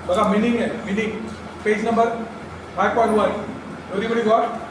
बघा मिनिंग आहे, meaning page number 5.1. Everybody got?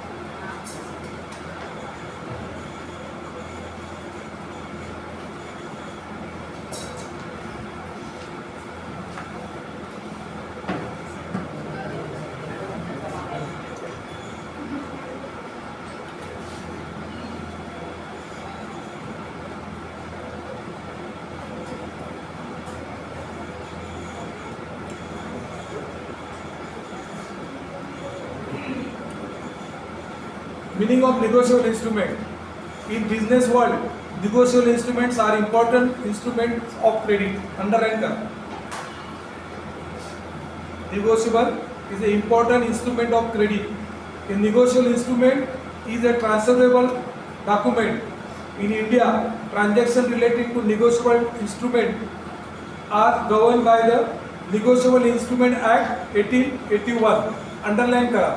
Meaning of negotiable instrument. In business world, negotiable instruments are important instruments of credit. Underline करा. Negotiable is an important instrument of credit. A negotiable instrument is a transferable document. In India, transactions related to negotiable instrument are governed by the Negotiable Instrument Act 1881. Underline करा.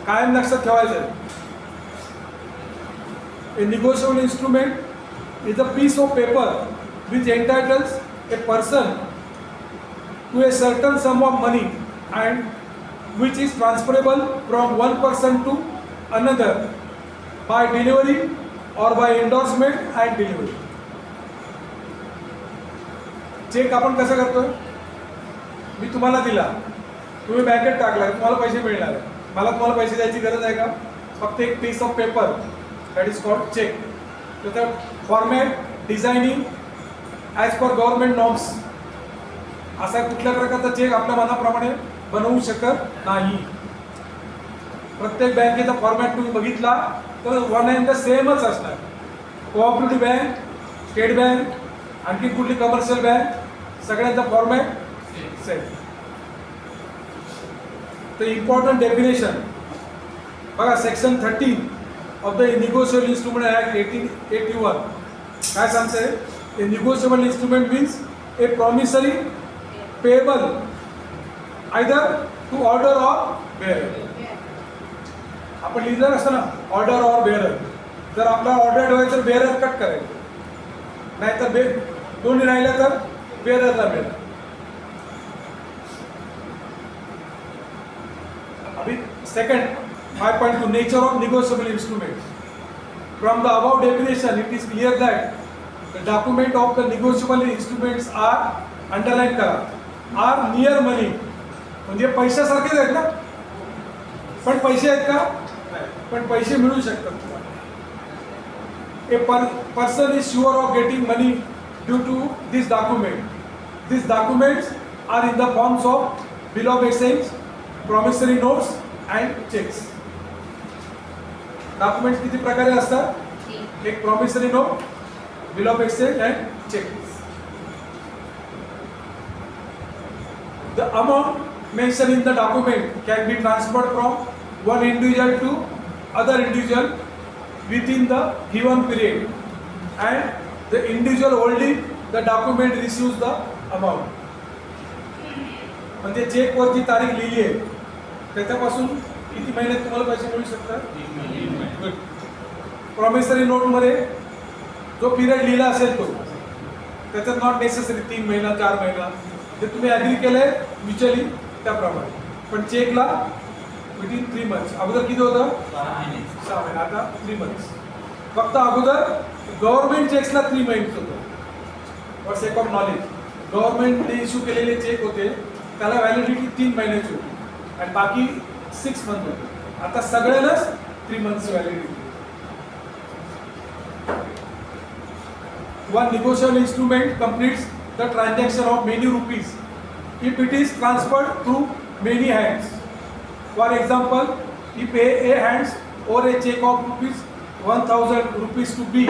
कायम लक्षात ठेवायचं. A negotiable instrument is a piece of paper which entitles a person to a certain sum of money and which is transferable from one person to another by delivery or by endorsement and delivery. Check आपण कसा करतो? मी तुम्हाला दिला, तुम्ही बँकेत टाकला, तुम्हाला पैसे मिळणार. मला तुम्हाला पैसे द्यायची गरज आहे का? फक्त एक piece of paper, that is called check. त्याचा format, designing as per government norms. असा कुठल्या प्रकारचा चेक आपल्या मनाप्रमाणे बनवू शकत नाही. प्रत्येक बँकेचा फॉर्मॅट तुम्ही बघितला तर वन अँड द सेमच असणार. कोऑपरेटिव्ह बँक, स्टेट बँक, आणखी कुठली कमर्शियल बँक, सगळ्यांचा फॉर्मॅट सेम. तर इम्पॉर्टंट डेफिनेशन बघा, section 13 of the Negotiable Instrument Act 1881 काय सांगते? A negotiable instrument means a promissory payable either to order or bearer. आपण लिहिलं असतं ना, ऑर्डर और बेअरर. जर आपला ऑर्डर ठेवायचं तर बेअरर कट करायचं, नाहीतर दोन्ही राहिलं तर बेअररला मिळेल. अभी second 5.2 Nature of negotiable instruments. From the above definition, it is clear that the document of the negotiable instruments are, underline करा, are near money. म्हणजे पैशासारखेच आहेत ना, पण पैसे आहेत का? पण पैसे मिळू शकतात तुम्हाला. A person is sure of getting money due to this document. These documents are in the forms of bill of exchange, promissory notes and checks. Documents किती प्रकारे असतात? एक promissory note, bill of exchange and check. The amount mention in the document can be transferred from one individual to other individual within the given period and the individual holding the document receives the amount. म्हणजे चेकवरची तारीख लिहिली आहे त्याच्यापासून किती महिन्यात तुम्हाला पैसे मिळू शकतात? प्रॉमिसरी नोटमध्ये जो पिरियड लिहिला असेल तो, त्याच्यात नॉट नेसेसरी 3 महिना 4 महिना, जे तुम्ही ॲग्री केलंय म्युच्युअली त्याप्रमाणे. पण चेकला विदिन 3 मंथ्स. अगोदर किती होतं? 6 महिने, आता 3 मंथ्स. फक्त अगोदर गव्हर्नमेंट चेक्सला 3 महिने होतं. फॉर सेक ऑफ नॉलेज, गव्हर्नमेंटने इश्यू केलेले चेक होते त्याला व्हॅलिडिटी 3 महिन्याची होती आणि बाकी 6 मंथ होते. आता सगळ्यांनाच 3 months validity. One negotiable instrument completes the transaction of many rupees if it is transferred through many hands. For example, if A hands over a check of rupees 1000 rupees to B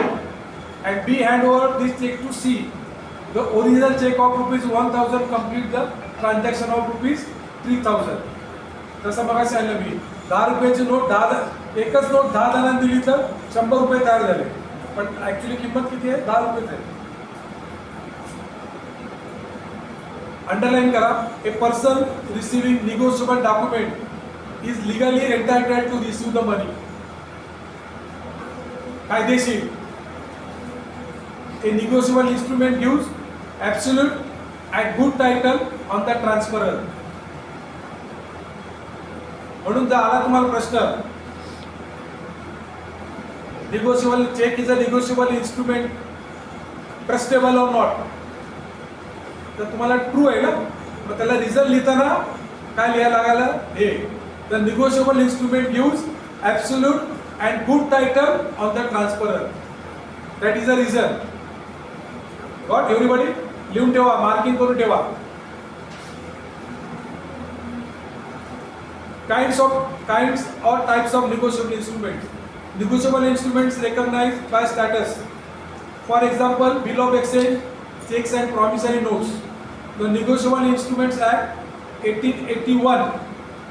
and B hand over this check to C, the original check of rupees 1000 complete the transaction of rupees 3000. तसं मग सांगितलं मी 10 रुपयाची note एकच note 10 जणांनी दिली तर 100 रुपये तयार झाले, पण ऍक्च्युअली किंमत किती आहे? 10 रुपये आहे. अंडरलाइन करा, a person receiving negotiable document is legally entitled to receive the money. कायदेशीर. A negotiable instrument gives absolute and good title on the transferor. म्हणून जर आला तुम्हाला प्रश्न, negotiable check is a negotiable instrument, trustable और not, तर तुम्हाला true आहे ना, मग त्याला रिझन लिहिताना काय लिहायला लागायला, हे the negotiable instrument gives absolute and good title on the transferor, that is a reason. Got everybody? लिहून ठेवा, मार्किंग करून ठेवा. Kinds or types of negotiable instruments. Negotiable instruments recognized by status. For example, bill of exchange, checks and promissory notes. The Negotiable Instruments Act 1881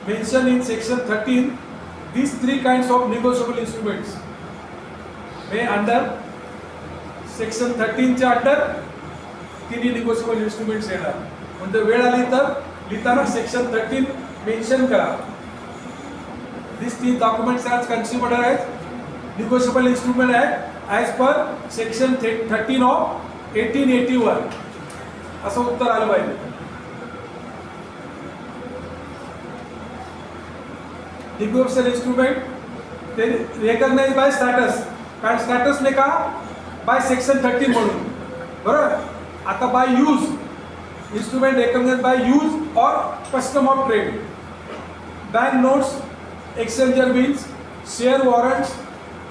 mentioned in section 13 these three kinds of negotiable instruments. may under section 13 च्या under तिन्ही negotiable instruments येणार. म्हणजे वेळ आली तर लिहिताना section 13 mention करा. These three documents are considered as negotiable instrument act as per section 13 of 1881. असं उत्तर आलं पाहिजे. Negotiable instrument ते recognize by status, कारण status ने का by section 13 म्हणून, बरोबर. आता by use, instrument recognized by use or custom of trade. Bank notes, exchanger bills, share warrants,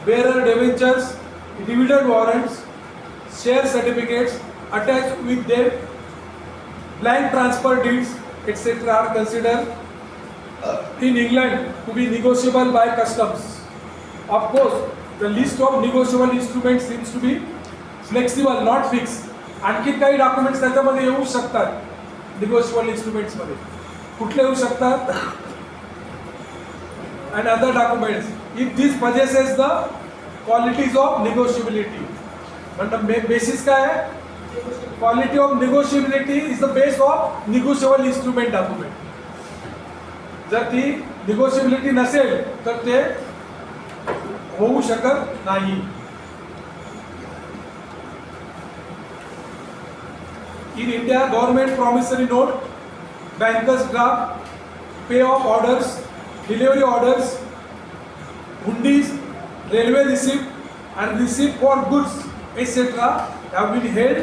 bearer debentures, dividend warrants, share certificates attached with them, blank transfer deeds, etc. are considered in England to be negotiable by customs. Of course, the list of negotiable instruments seems to be flexible, not fixed. आणखी काही documents त्याच्यामध्ये येऊ शकतात negotiable instruments मध्ये. कुठले येऊ शकतात? and other documents if this possesses the qualities of negotiability. But the basis काय आहे? Quality of negotiability is the base of negotiable instrument document. जर ती negotiability नसेल तर ते होऊ शकत नाही. In India, government promissory note, bankers draft, payoff orders, delivery orders, hundis, railway receipt and receipt for goods etc. have been held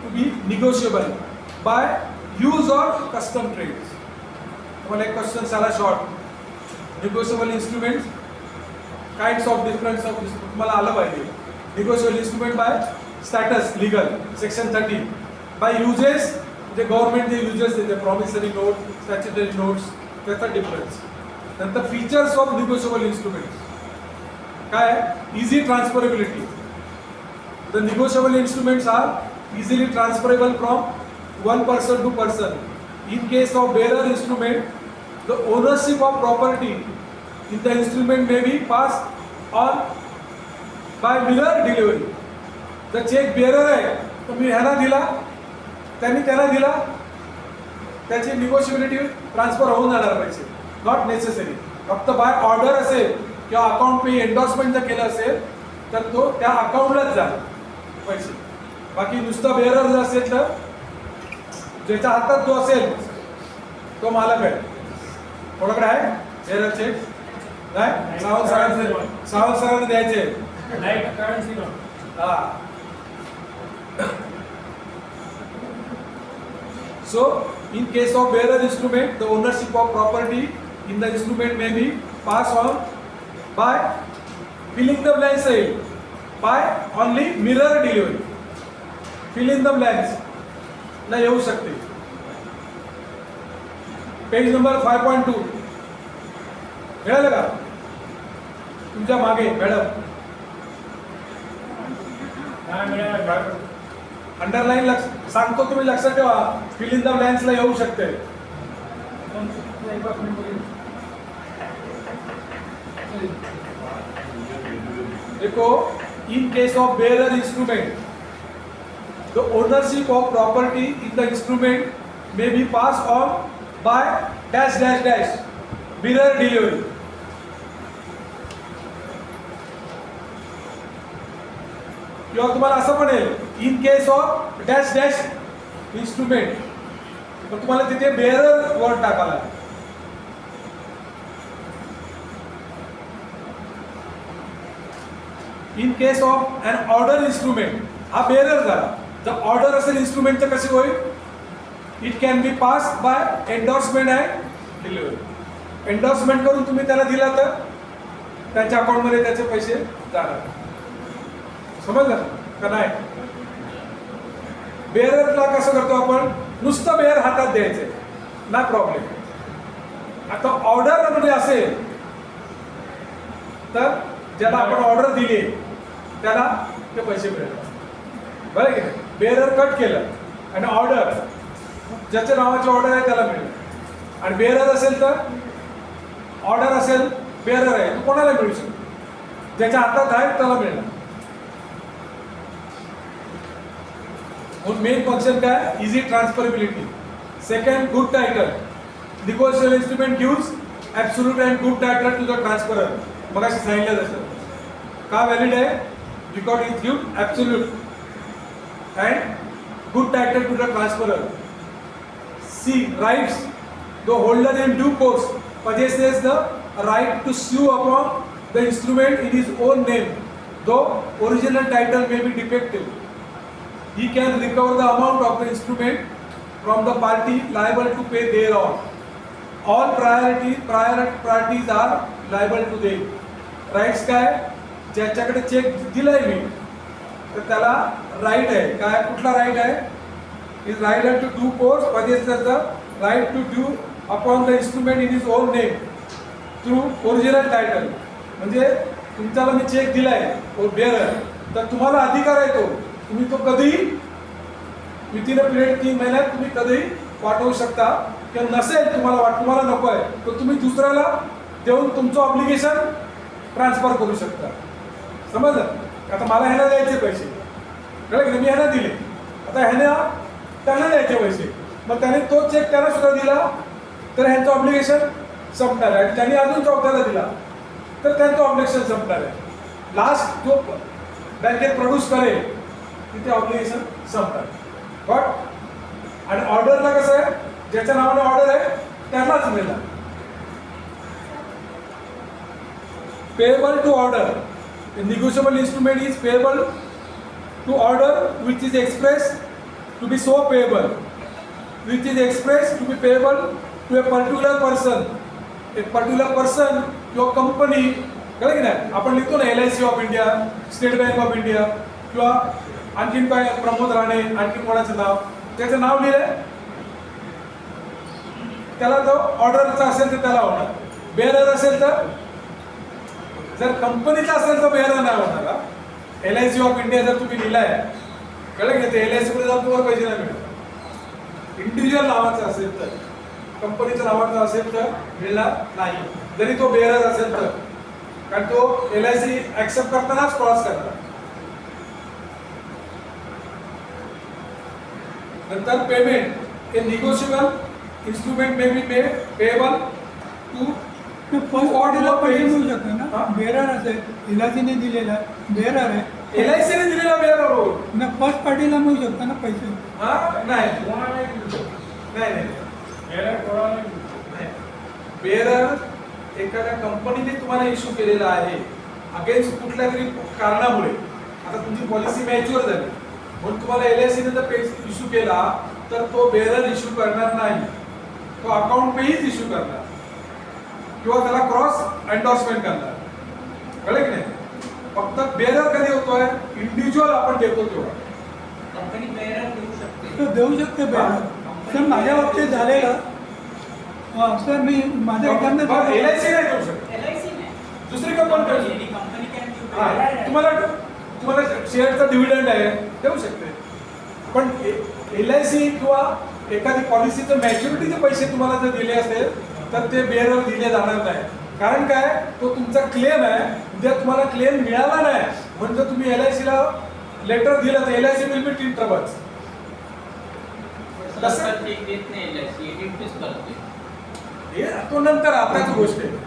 to be negotiable by use or custom trades. One question sala short. Negotiable instruments, kinds of difference of तुम्हाला आलं पाहिजे. Negotiable instrument by status legal section 13. By uses, the government they uses the promissory note, statutory notes, that's the difference. Then the features of negotiable instruments. काय? Easy transferability. The negotiable instruments are easily transferable from one person to person. In case of bearer instrument, the ownership of property in the instrument may be passed on by mirror delivery. The check bearer आहे, तो मी ह्याला दिला, त्यांनी त्याला दिला, त्याची निगोशिएबिलिटी transfer होऊन जाणार पैसे. Not necessary. फक्त बाय ऑर्डर असेल किंवा अकाउंट पे एन्डॉर्समेंट जर केलं असेल तर तो त्या अकाउंटलाच जाणार पैसे. बाकी नुसतं बेअरर जर असेल तर ज्याच्या हातात जो असेल तो मालक आहे. कोणाकडे आहे बेअरर चेक? नाही, सावंत सरांना द्यायचे. हा. So, in case of bearer instrument, the ownership of property in the instrument may be passed on by filling the blanks by only mirror delivery. Fill in the blanks ला येऊ शकते. पेज नंबर 5.2 मिळालं का तुमच्या मागे madam? Underline सांगतो, तुम्ही लक्षात ठेवा. फिल इन द ब्लँक्सला येऊ शकते. देखो, in case of bearer instrument, the ownership of property in the instrument may be pass on by dash dash dash mere delivery. किंवा तुम्हाला असं म्हणेल in case of dash dash instrument, तर तुम्हाला तिथे बेअरर वर्ड टाकायला. In case of an order instrument, हा bearer झाला. जर ऑर्डर असेल इन्स्ट्रुमेंट तर कसे होईल? It can be pass by endorsement and delivery. Endorsement करून तुम्ही त्याला दिला तर त्याच्या अकाउंटमध्ये त्याचे पैसे जाणार. समजलं का नाही? बेअररला कसं करतो आपण? नुसतं बेअर हातात द्यायचंय, ना प्रॉब्लेम. आता ऑर्डर म्हणजे असेल तर ज्याला आपण ऑर्डर दिली त्याला ते पैसे मिळतात. बरं की नाही? बेअरर कट केलं आणि ऑर्डर, ज्याच्या नावाची ऑर्डर आहे त्याला मिळेल. आणि बेअरर असेल तर ऑर्डर असेल, बेअरर आहे तो कोणाला मिळू शकतो? ज्याच्या हातात आहे त्याला मिळणार. मेन फंक्शन काय? Easy transferability. Second, good title. Negotiable instrument gives absolute and good title to the transferor. मग अशी सांगितलं तसं. का व्हॅलिड आहे? Because it give absolute and good title to the transferor. See rights the holder in due course possesses the right to sue upon the instrument in his own name, though original title may be defective. He can recover the amount of the instrument from the party liable to pay thereon. All prior parties are liable to them. Rights काय? ज्याच्याकडे check दिलाय मी तर त्याला right आहे. काय? कुठला right आहे? Is right to due course possesses the right to due upon the instrument in his own name through original title. म्हणजे तुमच्याला मी चेक दिलाय बेअरर, तर तुम्हाला अधिकार आहे तो. तुम्ही तो कधीही विथिन अ पिरियड 3 महिन्यात तुम्ही कधीही पाठवू शकता. किंवा नसेल तुम्हाला नको आहे तर तुम्ही दुसऱ्याला देऊन तुमचं ऑब्लिगेशन ट्रान्सफर करू शकता. समजलं? आता मला ह्याला द्यायचे पैसे, कळलं की मी ह्याला दिले, आता ह्याने त्यांना द्यायचे पैसे, मग त्याने तो चेक त्यांना सुद्धा दिला तर ह्यांचं ऑब्लिगेशन संपणार आहे. त्यांनी अजून चौथ्याला दिला तर त्यांचं ऑब्लिगेशन संपणार आहे. लास्ट जो बँकेत प्रोड्यूस करेल तिथे ऑब्लिगेशन संपणार. बट आणि ऑर्डरला कसं आहे? ज्याच्या नावाने ऑर्डर आहे त्यालाच मिळणार. Payable to order. Negotiable instrument is payable to order which is express to be so payable, which is express to be payable to a particular person. एक पर्टिक्युलर पर्सन किंवा कंपनी, कळलं की नाही? आपण लिहितो ना LIC of India, State Bank of India किंवा आणखीन काय प्रमोद राणे, आणखीन कोणाचं नाव, त्याचं नाव लिहिलंय त्याला तो ऑर्डरचा असेल तर त्याला होणार. बेअरर असेल तर, जर कंपनीचा असेल तर बेअरर नाही होणार. LIC ऑफ इंडिया जर तुम्ही लिहिलाय, कळलं की ते LIC मध्ये जाऊन तुम्हाला पैसे नाही मिळणार. इंडिव्हिज्युअल नावाचं असेल तर, कंपनीच्या नावाचं असेल तर मिळणार नाही, जरी तो बेअरर असेल तर. कारण तो LIC ऍक्सेप्ट करतानाच क्रॉस करणार. नंतर payment. A negotiable instrument may be payable to first पार्टीला पैसे मिळू शकतो ना. बेअरर असेल, LICने दिलेला बेअरर आहे, LICने दिलेला बेअरर हो ना, फर्स्ट पार्टीला मिळू शकतो ना पैसे. नाही बेअरर एखाद्या कंपनीने तुम्हाला इश्यू केलेला आहे अगेन्स्ट कुठल्या तरी कारणामुळे. आता तुमची पॉलिसी मॅच्युअर झाली म्हणून तुम्हाला LICने जर इश्यू केला तर तो बेअरर इश्यू करणार नाही, तो अकाउंट पेहीच इश्यू करणार किंवा त्याला क्रॉस एन्डॉर्समेंट करणार. कळलं की नाही? फक्त बेअरर कधी होतोय? इंडिव्हिज्युअल आपण देतो तेव्हा. कंपनी बेअरर देऊ शकते. तो देऊ शकते बेअरर. सर माझ्या बाबतीत झालेलं, सर मी माझ्या एखाद्या LIC नाही देऊ शकत, LIC नाही, दुसरी कंपनी देऊ any शकते. company can give तुम्हाला शेअरचा डिव्हिडंड आहे देऊ शकते, पण LIC किंवा एखादी पॉलिसीचं मॅच्युरिटीचे पैसे तुम्हाला जर दिले असेल तर ते बेअरर दिले जाणार नाही. कारण काय? तो तुमचा क्लेम आहे. उद्या तुम्हाला क्लेम मिळाला नाही म्हणजे तुम्ही LICला लेटर दिलं तर LIC will be in trouble. कसं चेक देत नाही LIC, एडिटच करते. हे तो नंतर आताची गोष्ट आहे.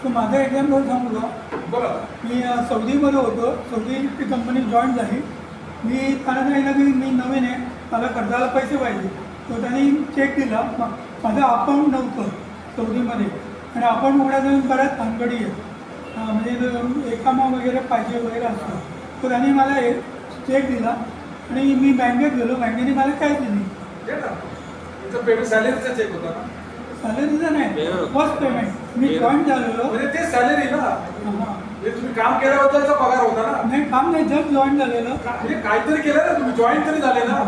तो माझा एक्झाम्पल सांगू का? बघा मी सौदीमध्ये होतो. सौदीची कंपनी जॉईन झाली. मी त्यांना सांगितलं की मी नवीन आहे, मला कर्जाला पैसे पाहिजे. तो त्यांनी चेक दिला. माझं अकाउंट नव्हतं सौदीमध्ये आणि अकाउंट उघडायचं बऱ्याच भानगडी आहे. म्हणजे एकामा वगैरे पाहिजे वगैरे असतो. तर त्यांनी मला एक चेक दिला आणि मी बँकेत गेलो, बँकेने मला कॅश दिली. दे ना. तुमचं पेमेंट सॅलरीचा चेक होता ना? सॅलरीचं नाही, फर्स्ट पेमेंट मी जॉईन झालेलो. म्हणजे ते सॅलरी ना, हां. म्हणजे तुम्ही काम केल्याबद्दलचा पगार होता ना. नाही, काम नाही, जस्ट जॉईन झालेलं. म्हणजे काहीतरी केलं ना तुम्ही, जॉईन तरी झाले ना.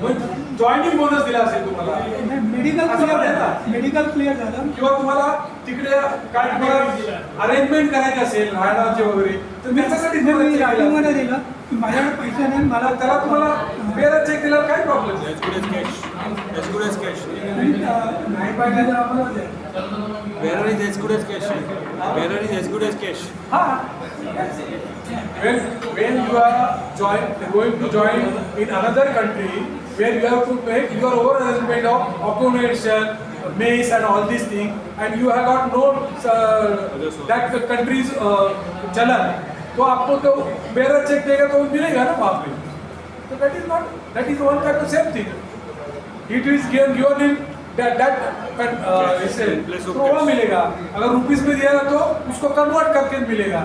Join झालं. जॉईनिंग बोनस दिला असेल तुम्हाला, मेडिकल असं क्लिअर नाही झालं, ना. मेडिकल क्लिअर झालं. किंवा तुम्हाला तिकडे काय तुम्हाला अरेंजमेंट करायची असेल राहण्याचे वगैरे, तर त्याच्यासाठी मी तुम्हाला check दिला राजीवमध्ये असेल. दिलं की माझ्याकडे पैसे नाही, मला त्याला तुम्हाला पेअर चेक दिला काय problem As good as cash. As good as cash. नाही पाहिजे तर आम्हाला द्या. Bearer is as good as cash. Bearer is as good as cash. हा. When you are going to join in another country where you have to make your own arrangement of accommodation, mess and all these things, and you have got no that country's chalan, तो आपको तो bearer check देगा तो मिलेगा ना वहाँ पे. So that is one kind of same thing. It is given in that Place of तो वहाँ cash. मिलेगा. अगर रुपीस में दिया तो उसको कन्वर्ट करके मिलेगा,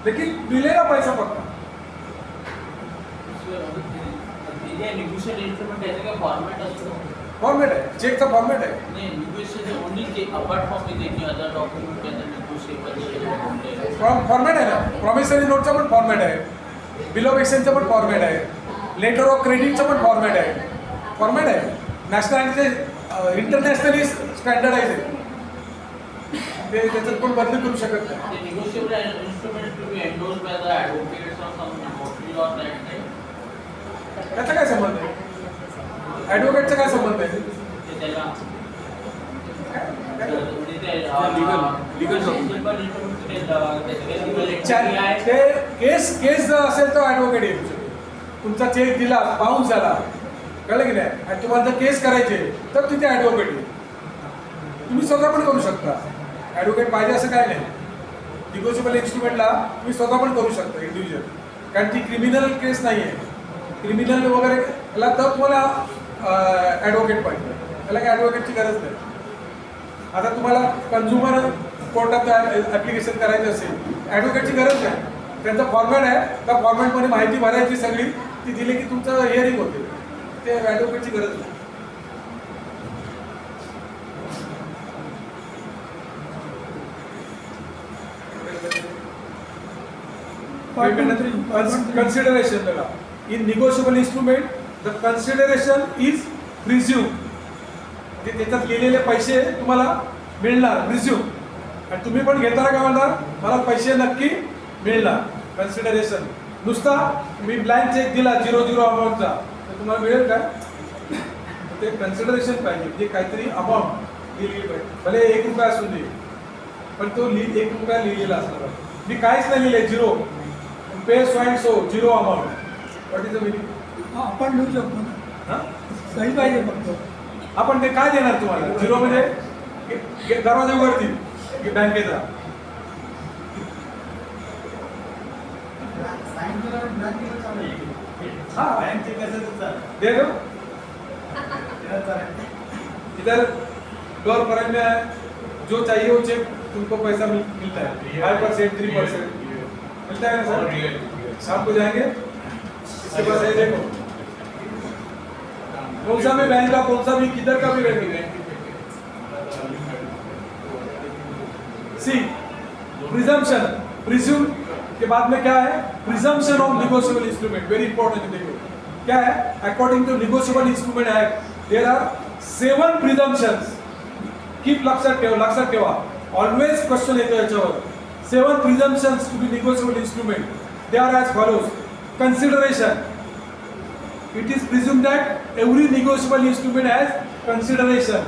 लेकिन मिलेगा पैसा पक्का. निगोशिएट इंस्ट्रूमेंट त्याचे काय फॉर्मॅट असतो? फॉर्मेट आहे, चेकचा फॉर्मेट आहे. नाही, negotiate only check apart from any other document can negotiable. Format आहे ना, प्रॉमिसरी नोटचा पण फॉर्मेट आहे, बिल ऑफ एक्सचेंजचा पण फॉर्मेट आहे, लेटर ऑफ क्रेडिटचा पण फॉर्मेट आहे. फॉर्मेट आहे नॅशनल इंटरनॅशनली स्टँडर्डाइज आहे. ते त्याच्यात पण बदली करू शकत नाही. The negotiable instrument to be endorsed by the advocates or some notary or that type. त्याचा काय संबंध आहे? ॲडव्होकेटचा काय संबंध आहे? ते त्याला म्हणजे ते Legal document. simple instrument ते त्याचे legal entity आहे. ते केस जर असेल तर ॲडव्होकेट येऊ शकतो. तुमचा चेक दिला, बाउन्स झाला, कळलं की नाही, आणि तुम्हाला जर केस करायचे तर तिथे ॲडव्होकेट येईल. तुम्ही स्वतः पण करू शकता. ॲडव्होकेट पाहिजे असं काय नाही. निगोशिएबल इन्स्ट्रुमेंटला तुम्ही स्वतः पण करू शकता इंडिव्हिज्युअल, कारण ती क्रिमिनल केस नाही आहे. क्रिमिनल वगैरे याला तर तुम्हाला ॲडव्होकेट पाहिजे, त्याला काही ॲडव्होकेटची गरज नाही. आता तुम्हाला कन्झ्युमर कोर्टात ॲप्लिकेशन करायचं असेल, ॲडव्होकेटची गरज नाही. त्यांचा फॉर्मॅट आहे, त्या फॉर्मॅटमध्ये माहिती भरायची सगळी, ती दिली की तुमचं हिअरिंग होते. ते ॲडव्होकेटची गरज नाही. Consideration बघा. In negotiable instrument, the consideration is presumed. म्हणजे त्याच्यात लिहिलेले पैसे तुम्हाला मिळणार, प्रिझ्यूम. आणि तुम्ही पण घेताना काय म्हणणार, मला पैसे नक्की मिळणार. कन्सिडरेशन नुसता मी ब्लँक चेक दिला 0 अमाऊंटचा तर तुम्हाला मिळेल का? ते कन्सिडरेशन पाहिजे, म्हणजे काहीतरी अमाऊंट लिहिली पाहिजे. भले 1 रुपया असू दे, पण तो 1 रुपया लिहिलेला असणार. मी काहीच नाही लिहिले, 0 पे स्वाईन so 0 amount. What is the meaning? आपण लिहू शकतो ना, हां, सही पाहिजे फक्त. आपण ते काय देणार तुम्हाला? 0 म्हणजे दरवाजा उघडतील की बँकेचा. हाँ दे दो. इधर डोर पर में जो चाहिए वो चेक तुमको पैसा मिलता है. 5%, 3% मिलता है ना सर. शाम को जाएंगे, इसके पास है, देखो कौन सा भी बैंक का, कौन सा भी किधर का भी बैंक. सी प्रिजम्पशन, प्रिज्यूम के बाद में क्या है? Presumption of negotiable instrument. Very important. देखो क्या है, according to negotiable instrument act there are 7 presumptions. Keep लक्षात ठेवा. ऑलवेज क्वेश्चन येतो याच्यावर. 7 presumptions to be negotiable instrument. They are as follows. Consideration. It is presumed that every negotiable instrument has consideration.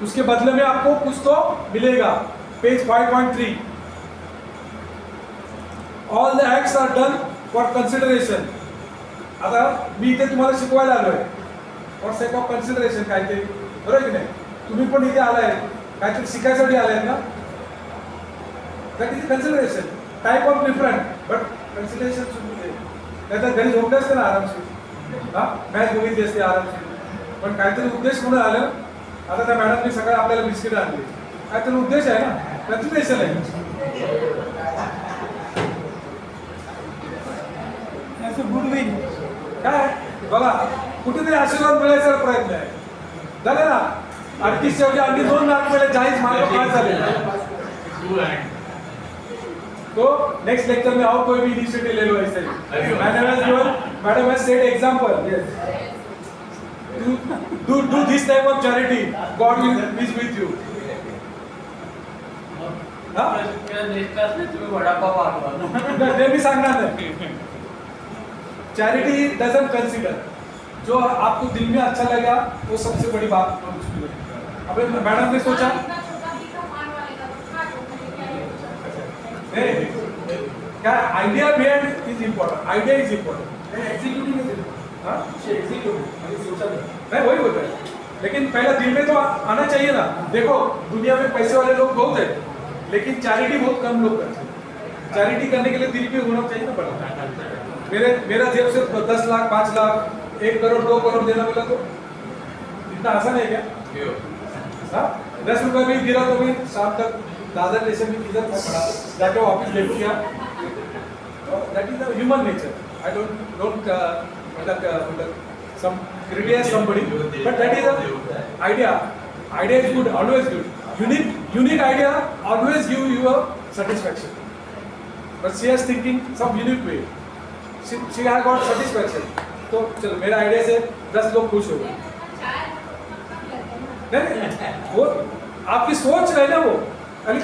उसके बदले में आपको कुछ तो मिलेगा. Page 5.3. All the acts are done for consideration. आता मी इथे तुम्हाला शिकवायला आलोय फॉर सेक ऑफ कन्सिडरेशन काहीतरी, बरोबर की नाही? तुम्ही पण इथे आलाय काहीतरी शिकायसाठी आलाय ना. That is consideration. Type of different but consideration should be there. नाहीतर घरी झोपले असते ना आरामशीर, हा मॅच बघितली असते आरामशीर, पण काहीतरी उद्देश म्हणून आलं. आता त्या मॅडमने सगळं आपल्याला बिस्किट आणली, काहीतरी उद्देश आहे ना, कन्सिडरेशन आहे. काय बघा कुठेतरी आशीर्वाद मिळायचा प्रयत्न आहे झाले ना 38 च्या अगदी 2 लाख मिळाले 40 मार्क पास झाले तो नेक्स्ट लेक्चर में और कोई भी इनिशिएटिव ले लो ऐसे madam has sed example do this type of charity God will be with you हाँ तुम्ही वडापाव आणवा मैं भी सांगना है चैरिटी डजंट कंसीडर जो आपको दिल में अच्छा लगा वो सबसे बड़ी बात अबे मैडम ने सोचा नहीं क्या idea behind is important idea is important मैं वही बोल रहा लेकिन पहला दिल में तो आना चाहिए ना देखो दुनिया में पैसे वाले लोग बहुत है लेकिन चैरिटी बहुत कम लोग करते हैं चैरिटी करने के लिए दिल भी होना चाहिए ना बड़ा मेरा जेब से 10 लाख 5 लाख 1 करोड़ 2 करोड़ देना बोला तो इतना आसान है क्या हाँ 10 रुपये भी गिरा तो भी शाम तक दादर स्टेशन में किधर था पड़ा जाके वापस ले लिया that is the human nature I don't मतलब some criticize somebody but that is the idea is good always good unique idea always give you a satisfaction but she is thinking some unique way she has got satisfaction तो चलो मेरा idea से 10 लोग खुश हो गए नहीं वो आपकी सोच है ना वो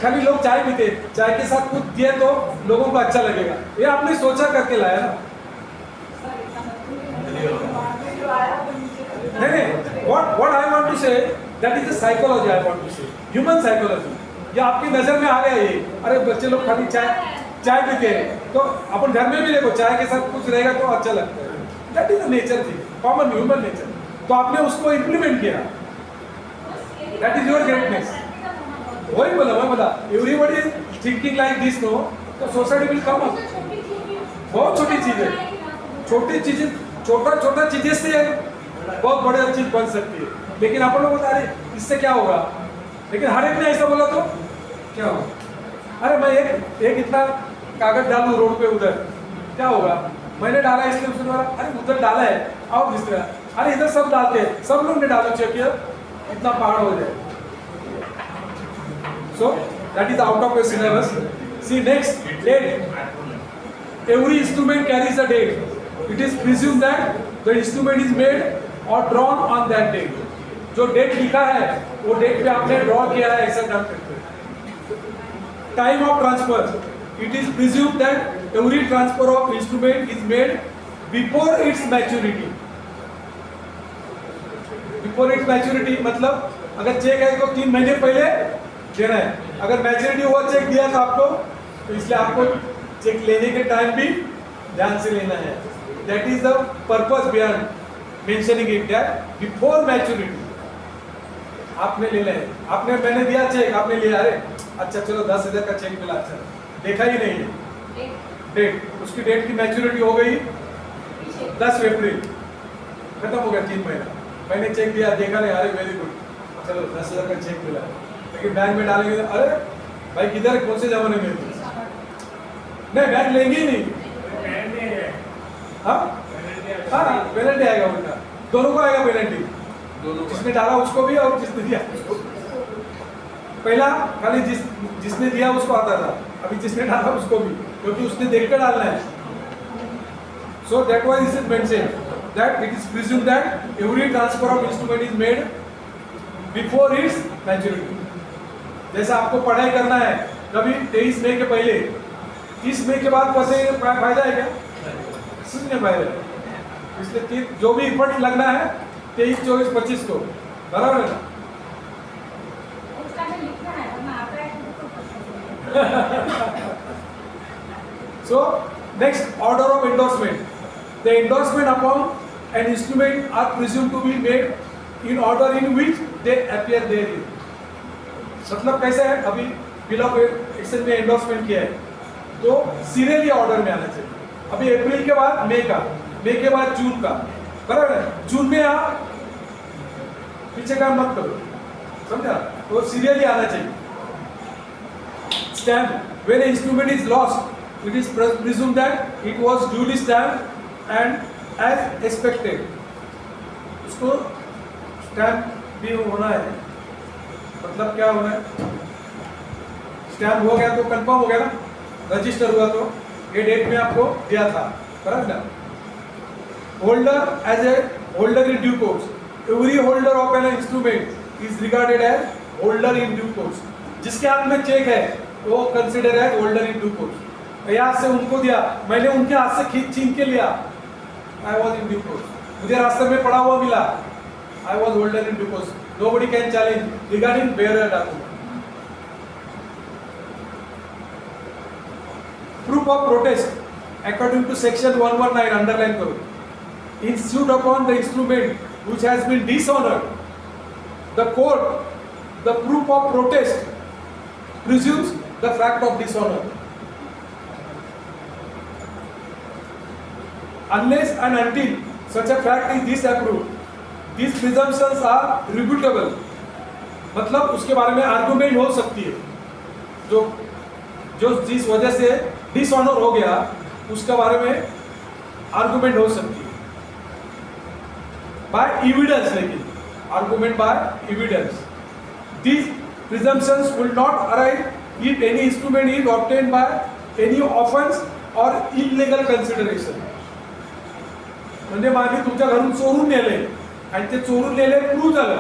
खाली लोग चाय पीते चाय के साथ कुछ दिए तो लोगों को अच्छा लगेगा ये आपने सोचा करके लाया ना नहीं what I want to say that is the psychology I want to say human psychology ये आपकी नजर में आ गया ये अरे बच्चे लोग खाली चाय पीते हैं तो अपन घर में भी देखो चाय के साथ कुछ रहेगा तो अच्छा लगता है दैट इज द नेचर थी कॉमन ह्यूमन नेचर तो आपने उसको इम्प्लीमेंट किया दैट इज योर ग्रेटनेस वही बोला everybody is thinking like this no तो सोसाइटी विल कम अप बहुत छोटी चीज है छोटी चीजें छोटा चीजें से बहुत बड़े चीज बन सकती है लेकिन अपन लोग बता रहे इससे क्या होगा लेकिन हर एक ने ऐसा बोला तो क्या होगा अरे मैं एक इतना कागज डालू रोड पे उधर क्या होगा मैंने डाला इसलिए उसने बोला अरे उधर डाला है आओ किस तरह अरे इधर सब डालते हैं सब लोग ने डालो चेक इतना पहाड़ हो जाए so that is out of your syllabus see next date every instrument carries a date it is presumed that the instrument is made or drawn on that date जो डेट लिखा है वो डेट पे आपने draw KIA है ऐसा काम करते हैं time of transfer it is presumed that every transfer of instrument is made before it's maturity before it's maturity मतलब अगर चेक है तो 3 महीने पहले देना है अगर मैच्योरिटी हुआ चेक दिया था आपको तो इसलिए आपको चेक लेने के टाइम भी ध्यान से लेना है that is the purpose behind mentioning it that before maturity आपने लेना है आपने मैंने दिया चेक आपने लिया अरे अच्छा चलो 10,000 का चेक मिला अच्छा देखा ही नहीं है डेट उसकी डेट की मैच्योरिटी हो गई 10 अप्रैल खत्म हो गया 3 महीना मैंने चेक दिया देखा नहीं अरे वेरी गुड चलो 10,000 का चेक मिला लेकिन बैंक में डालेंगे अरे भाई किधर कौन से जमाने में नहीं बैंक लेंगे ही नहीं हाँ पेनल्टी आएगा उनका दोनों को आएगा पेनल्टी जिसने डाला उसको भी और जिसने दिया उसको पहला खाली जिसने दिया उसको आता था अभी जिसने डाला उसको भी क्योंकि उसने देखकर डालना है सो दैट वाज is mentioned that it is presumed that every transfer of instrument is made before it's maturity जैसा आपको पढ़ाई करना है कभी 23 मई के पहले 30 मई के बाद पैसे फायदा है क्या कुछ नहीं फायदा इसलिए जो भी इफर्ट लगना है 23, 24, 25 को बराबर है So next order of endorsement. The endorsement upon an instrument are presumed to be made in order in which they appear therein. मतलब कैसे है अभी बिल ऑफ एक्सचेंज में एंडोर्समेंट किया है तो सीरियली ऑर्डर में आना चाहिए अभी अप्रैल के बाद मई के बाद जून का बराबर है जून में आप पीछे काम मत करो समझा तो सीरियली आना चाहिए stamp when instrument is lost it is presumed that it was duly stamped and as expected, उसको स्टैम्प भी होना है। मतलब क्या होना है, स्टैम्प हो गया तो कंफर्म हो गया ना, रजिस्टर हुआ तो ये डेट में आपको दिया था, करेक्ट ना। Holder as a holder in due course, every holder of an instrument is regarded as holder in due course. जिसके हाथ में चेक है वो consider as holder in due course. यहाँ से उनको दिया, मैंने उनके हाथ से छीन के लिया, I was in due course. मुझे रास्ते में पड़ा हुआ मिला, I was holder in due course. Nobody can challenge regarding bearer document. Proof of protest according to section 119, underline करो, ensued upon the instrument which has been dishonored, the court, the proof of protest presumes the fact of dishonor unless and until such a fact is disapproved. These presumptions are rebutable, मतलब उसके बारे में argument हो सकती है, जो जिस वजह से डिसऑनर हो गया उसके बारे में आर्गुमेंट हो सकती है बाय एविडेंस। लेकिन argument by evidence, these presumptions will not arise if any instrument is obtained by any offence और इलिगल कन्सिडरेशन। म्हणजे मागे तुमच्या घरून चोरून नेले आणि ते चोरून नेले प्रूव्ह झालं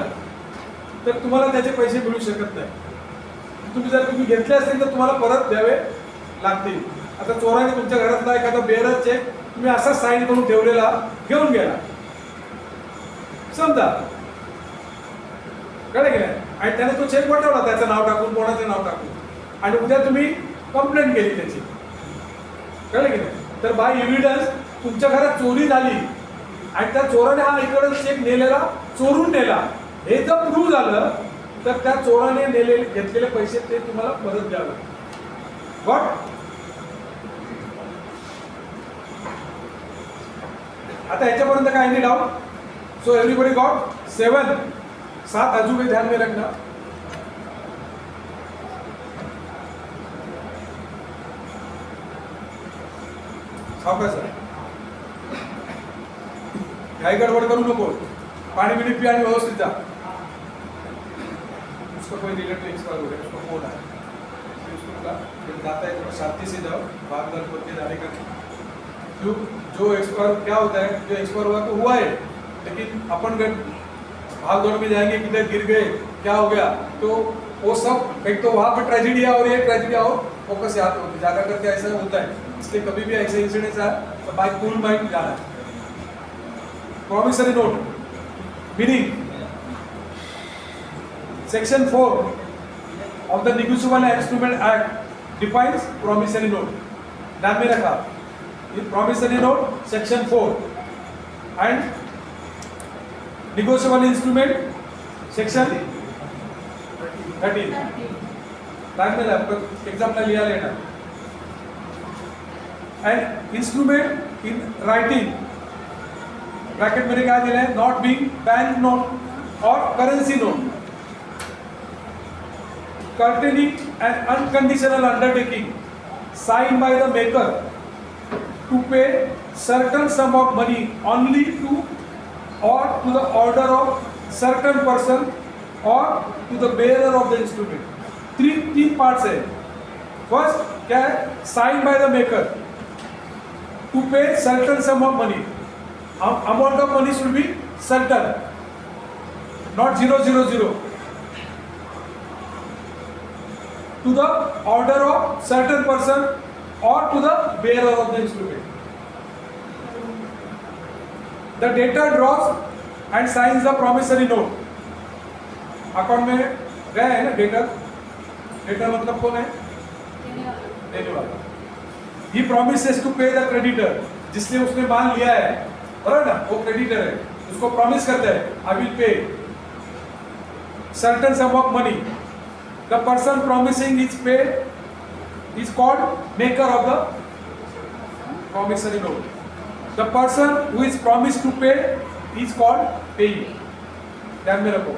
तर तुम्हाला त्याचे पैसे मिळू शकत नाही। तुम्ही घेतले असतील तर तुम्हाला परत द्यावे लागतील। आता चोराने तुमच्या घरातला एखादा बेअरर चेक तुम्ही असा साईन करून ठेवलेला घेऊन गेला समजा, कळलं की नाही, आणि त्याने तो चेक पटवला त्याचं नाव टाकून, कोणाचं नाव टाकून, आणि उद्या तुम्ही कंप्लेंट केली त्याची, कळलं की नाही, तर बाय एव्हिडन्स तुमच्या घरात चोरी झाली आणि त्या चोराने हा इकडे चेक नेलेला चोरून नेला हे जर प्रूव्ह झालं तर त्या चोराने घेतलेले पैसे ते तुम्हाला परत द्यावे। गॉट? आता याच्यापर्यंत काय नाही डाउट? सो एवरीबडी गॉट 7 अजूबे ध्यान में रखना। सावकाश काही गडबड करू नको, पाणी बिणी पिया आणि व्यवस्थित जा। उसको कोई रिलेटिव एक्सपायर हो गया, उसको फोन आया, उसको जाता है तो शांति से जाओ, बात बात करके जाने का। क्यों? जो एक्सपायर क्या होता है, जो एक्सपायर हुआ तो हुआ है, लेकिन अपन भाग दौड़ में जाएंगे, किधर गिर गए, क्या हो गया, तो वो सब एक तो वहाँ पर ट्रेजिडी और ये ट्रेजिडी और फोकस यहाँ पे होती है, ज्यादा करके ऐसा होता है। इसलिए कभी भी ऐसे इंसिडेंट्स आए तो बाय कूल माइंड जाना है। Promissory note meaning Section 4 of the Negotiable Instrument Act defines promissory note. ध्यान में रखा, ये promissory note Section 4 and Negotiable Instrument Section 13. ध्यान में रखा, एग्जाम लिया लेना। And instrument in writing, bracket में क्या दिया है, not being bank note or currency note, courtesy an unconditional undertaking signed by the maker to pay certain sum of money only to or to the order of certain person or to the bearer of the instrument. तीन parts है। First क्या है, signed by the maker to pay certain sum of money. Amount of money should be certain, not 000. To the order of certain person or to the bearer of the instrument. The debtor draws and signs the promissory note. Account में गया है ना डेटर, डेटर मतलब कौन है, देने वाला। He promises to pay the creditor, जिसने उसने माल लिया है, बराबर ना, वो क्रेडिटर है, उसको प्रॉमिस करता है I will pay certain sum of money. The person promising is paid is called maker of the promissory note. The person who is promised to pay is called payee. ध्यान में रखो।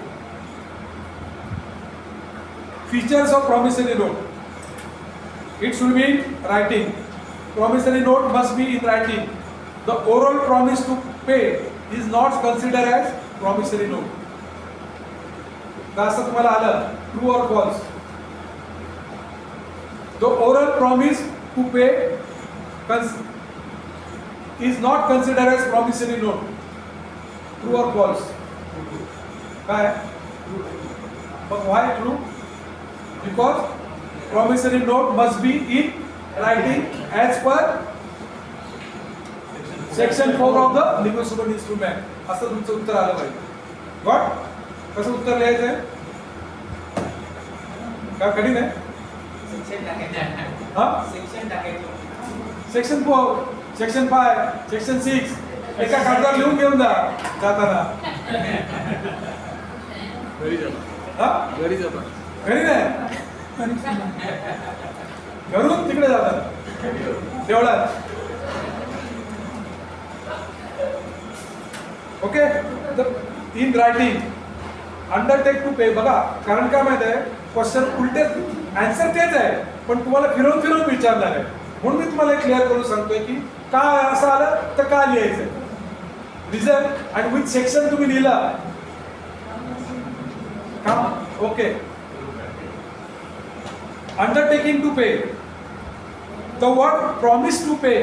Features of promissory note. It should be in writing. Promissory note must be in writing. The oral promise to pay is not consider as promissory note. तर असं तुम्हाला आलं true or false. The oral promise to pay is not consider as promissory note. True or false. काय पण why true? Because promissory note must be in writing as per section 4 of the negotiable instrument. असं तुमचं उत्तर आलं पाहिजे. Got? कसं उत्तर लिहायचं आहे? का कठीण आहे? हा? सेक्शन 4, सेक्शन 5, सेक्शन 6 एका कागदावर लिहून घेऊन जा जाताना. घरी जा. हा? घरी जा पण. घरी नाही, परीक्षा घरून तिकडे जातात तेवढ्यात. Okay. In writing undertake to pay. बघा कारण काय माहिती आहे, क्वेश्चन उलटे आन्सर तेच आहे पण तुम्हाला फिरवून फिरवून विचारणार आहे. म्हणून मी तुम्हाला क्लिअर करून सांगतोय की का असं आलं तर का लिहायचं, रिझन आणि विथ सेक्शन तुम्ही लिहिला का. Okay. Undertaking to pay. The word promise to pay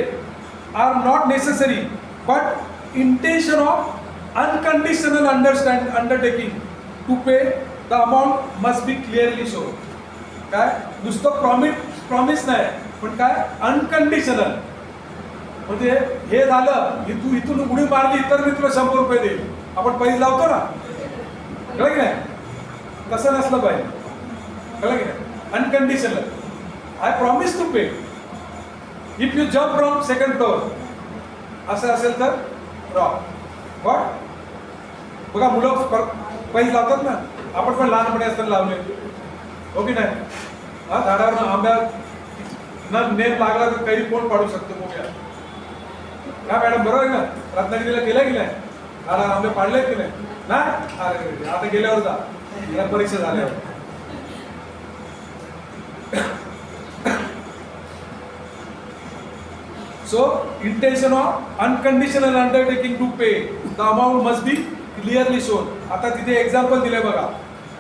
are not necessary but intention of unconditional undertaking to pay the amount must be clearly shown. काय नुसतं प्रॉमिस नाही पण काय अनकंडिशनल. म्हणजे हे झालं की तू इथून उडी मारली तर मी तुला 100 रुपये देईल. आपण पैसे लावतो ना, कळलं की नाही? तसं नसलं पाहिजे. कळलं की नाही? Unconditional. I promise to pay if you jump from second floor असं असेल तर रॉंग. बट बघा मुलं पैसे लावतात ना, आपण पण लहानपणी असताना लावले हो की नाही? हा, झाडावर आंब्या न नेम लागला तर काही कोण पाडू शकतो मोठ्या. हा मॅडम बरोबर आहे ना? रत्नागिरीला केलं की नाही? झाडावर आंबे पाडले की नाही? नाही. अरे आता गेल्यावर जा, या परीक्षा झाल्यावर. So, intention of unconditional undertaking to pay the amount must be clearly shown. आता तिथे एक्झाम्पल दिले बघा.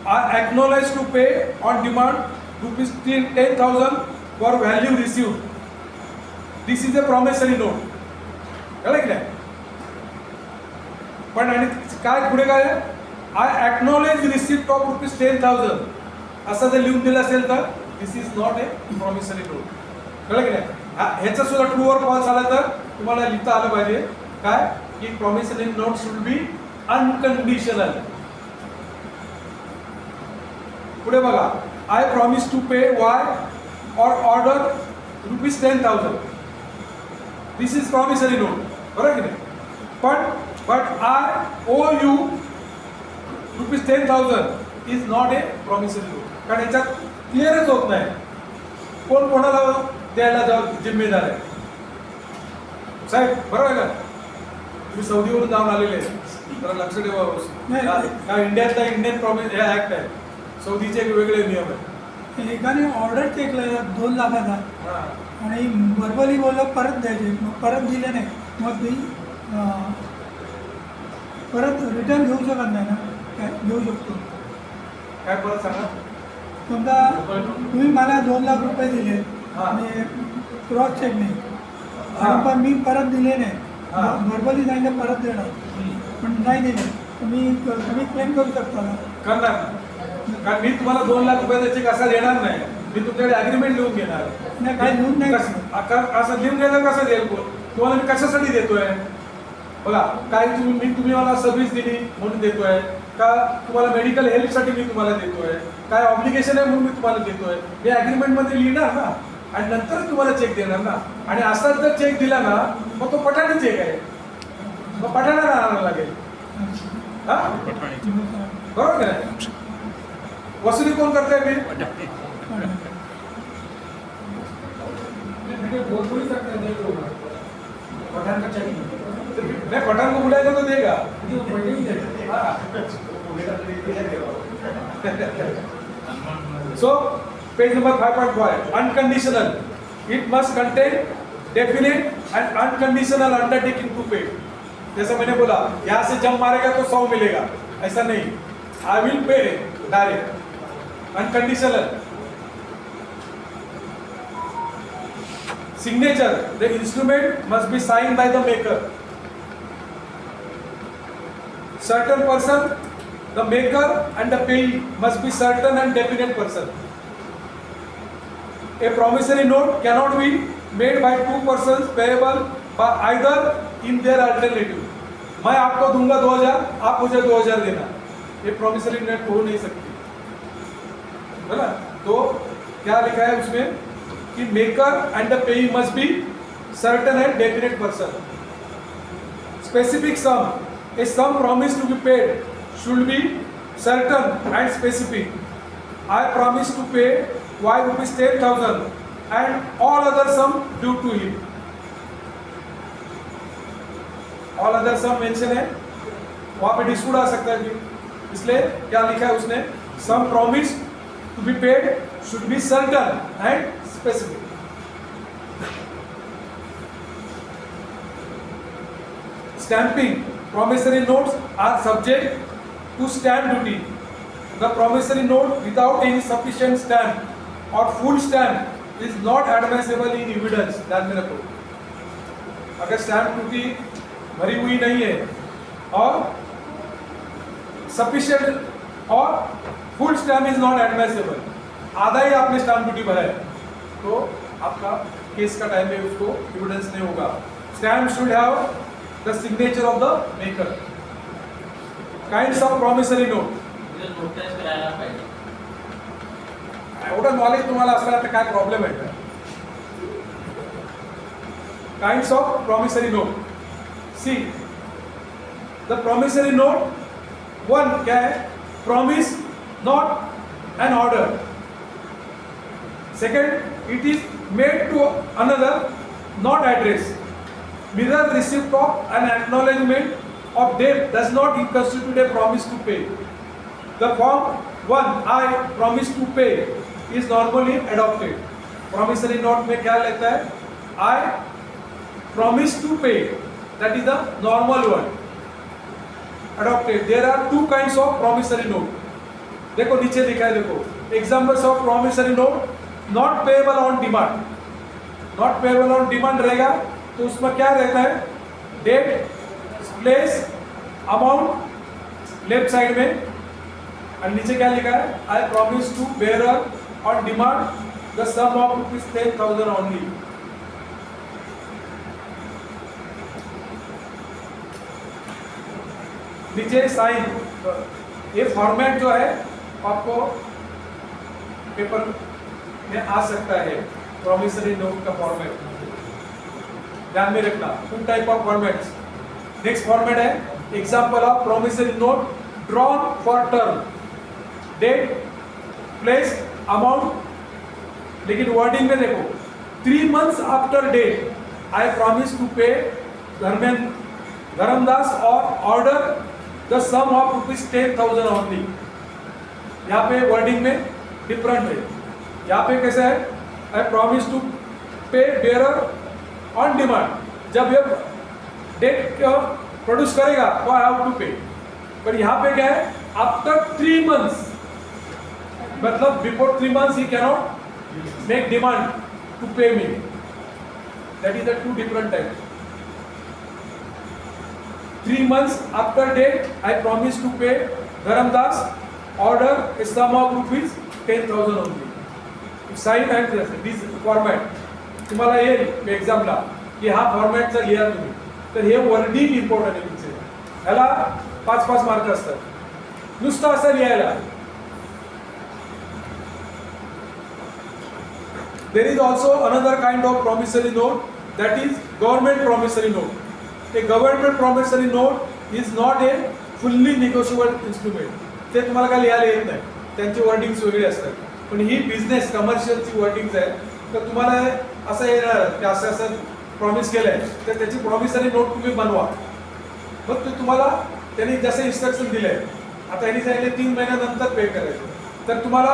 I acknowledge to pay on demand ₹10,000 for value received. This is a promissory note. कळलं की नाही? पण आणि काय पुढे काय आहे? I acknowledge receipt of ₹10,000 असं जर लिहून दिलं असेल तर this is not a promissory note. कळलं की नाही? ह्याचा सुद्धा ट्रू और फॉल्स आला तर तुम्हाला लिहिता आलं पाहिजे काय की promissory note should be unconditional. पुढे बघा. I promise to pay Y or order ₹10,000. This is promissory note. बरोबर की नाही? But I owe you ₹10,000 is not a promissory note. कारण याच्यात क्लिअरच होत नाही कोण कोणाला द्यायला जिम्मेदार आहे. साहेब बरोबर आहे का? तुम्ही सौदीवरून जाऊन आलेले तर लक्ष ठेवा. का इंडियातला इंडियन प्रॉमिस हे ऍक्ट आहे, सौदीचे वेगळे नियम आहेत. एकाने ऑर्डर टेकला 2 लाखाचा आणि वर्बली बोललं परत द्यायचे, मग परत दिले नाही, मग ती परत रिटर्न घेऊ शकत नाही ना? काय घेऊ शकतो? काय परत सांगा. समजा तुम्ही मला 2 लाख रुपये दिले आणि क्रॉस चेक नाही पण मी परत दिले नाही, व्हर्बली सांगितलं परत देणार पण नाही दिले तुम्ही क्लेम करू शकता ना? करणार. कारण मी तुम्हाला 2 लाख रुपयाचा चेक असा देणार नाही. मी तुमच्याकडे अग्रीमेंट लिहून घेणार नाही. काही लिहून नाही. असं लिहून घेणार कसं देईल? तुम्हाला मी कशासाठी देतोय? बघा काय तुम्ही मला सर्व्हिस दिली म्हणून देतोय का? तुम्हाला मेडिकल हेल्पसाठी मी तुम्हाला देतोय? काय ऑब्लिगेशन आहे म्हणून मी तुम्हाला देतोय? मी अग्रीमेंटमध्ये लिहिणार ना आणि नंतर तुम्हाला चेक देणार ना. आणि असाच जर चेक दिला ना मग तो पठाणी चेक आहे, मग पठाणाला आणायला लागेल. हा बरोबर की नाही? वसुली कोण करताय? मी पठाण का चेक नहीं, पठान को बुलाएगा तो देगा. So, page number 5.5, unconditional. It must contain definite and unconditional undertaking to pay. जैसा मैंने बोला यहाँ से जंप मारेगा तो 100 मिलेगा, ऐसा नहीं. I will pay direct unconditional. Signature, the instrument must be signed by the maker. Certain person, the maker and the payee must be certain and definite person. A promissory note cannot be made by two persons payable by either in their alternative. मैं आपको दूंगा 2000, आप मुझे 2000 देना. ये promissory note हो नहीं सकती, है ना? तो क्या लिखा है उसमें कि maker and the payee must be certain and definite person. Specific sum, a sum promise to be paid should be certain and specific. I promise to pay y rupees 10,000 and all other sum due to him. all other sum mention है, वहां पे dispute आ सकता है. इसलिए क्या लिखा है उसने, sum promise to be paid should be certain and specific. Stamping, promissory notes are subject to stamp duty. The promissory note without any sufficient stamp or full stamp is not admissible in evidence. ध्यान में रखो, अगर stamp duty भरी हुई नहीं है और sufficient और फुल स्टैम्प इज नॉट एडमिसिबल, आधा ही आपने स्टैम्प ड्यूटी भरा है, तो आपका केस का टाइम में उसको एविडेंस नहीं होगा. Stamp should have the signature of the maker. Kinds of promissory note, notarize करायला पाहिजे. एवढं नॉलेज तुम्हाला असला तर काय प्रॉब्लेम आहे का? Kinds of promissory note. See the promissory note, one क्या है, promise not an order. Second, it is made to another, not address. Mirror receipt of an acknowledgement of debt does not constitute a promise to pay. The form 1, I promise to pay, is normally adopted. Promissory note में क्या लेता है, I promise to pay, that is the normal one. Adopted. There are two kinds of promissory note. देखो नीचे लिखा है, देखो examples of promissory note. Not payable on demand. Not payable on demand रहेगा तो उसमें क्या रहता है, date, place, amount left side में, और नीचे क्या लिखा है, I promise to bearer on demand the sum of rupees 10,000 only. नीचे साइन. ये फॉर्मेट जो है आपको पेपर में आ सकता है, प्रॉमिसरी नोट का फॉर्मेट. ध्यान में रखना, two type of formats. Next format है example of promissory note drawn for term, date, place, amount. लेकिन वर्डिंग में देखो, 3 months after date I promise to pay Dharmdas or order the sum of rupees 10,000 only. यहाँ पे wording में different है. यहाँ पे कैसे है, I promise to pay bearer on demand. जब ये डेट प्रोड्यूस करेगा तो आई हैव टू पे. पर यहाँ पे क्या है, आफ्टर 3 months, मतलब before 3 months he can not make demand to pay me. That is the two different type. 3 months after date I promise to pay Dharmadas order sum of rupees 10,000 only. Sign and this format तुम्हाला येईल एक्झामला की हा format जर लिहा तुम्ही तर हे wording important आहे. तुमचे ह्याला 5-5 मार्क असतात नुसतं असं लिहायला. There is also another kind of promissory note, that is government promissory note. A government promissory note is not a fully negotiable instrument. ते तुम्हाला काय लिहायला येत नाही, त्यांची वर्डिंग्स वेगळी असतात. पण ही बिझनेस कमर्शियलची वर्डिंग्स आहे, तर तुम्हाला असं येणार की असं असं प्रॉमिस केलं आहे तर त्याची प्रॉमिसरी नोट तुम्ही बनवा. मग ते तुम्हाला त्यांनी जसे इन्स्ट्रक्शन दिले, आता यांनी सांगितले 3 महिन्यानंतर पे करायचं, तर तुम्हाला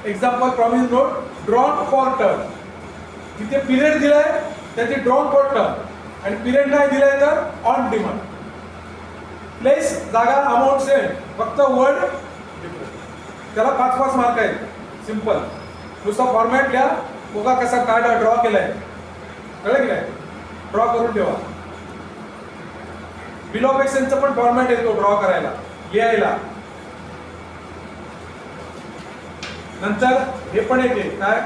example promise note drawn for term, जिथे पिरियड दिलाय त्याची ड्रॉन फॉर टर्म, आणि पिरियड नाही दिलाय तर ऑन डिमांड. प्लेस जागा अमाऊंट सेम, फक्त वर्ड त्याला 5-5 मार्क आहेत. सिंपल नुसता फॉर्मॅट लिहा. बघा कसा कार्ड ड्रॉ केलाय, कळलं की नाही? ड्रॉ करून ठेवा. बिल ऑफ एक्सचेंजचा पण फॉर्मॅट येतो ड्रॉ करायला, लिहायला. नंतर हे पण येते काय